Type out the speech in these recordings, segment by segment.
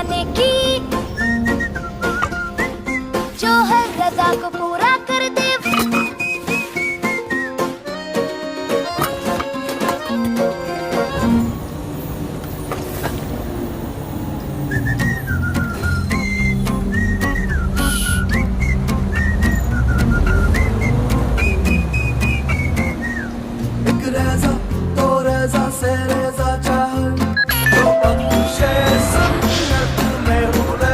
ने की, जो हर रज़ा को पूरा कर दे। एक रज़ा तो रज़ा से रज़ा चाह, तो बख्शे सुन्नत में हुए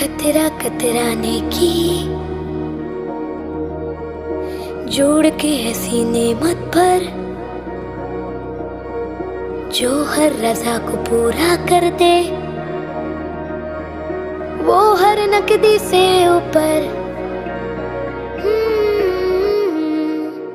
कतरा कतरा ने की, जोड़ के ऐसी नेमत पर, जो हर रज़ा को पूरा कर दे, वो हर नकदी से ऊपर।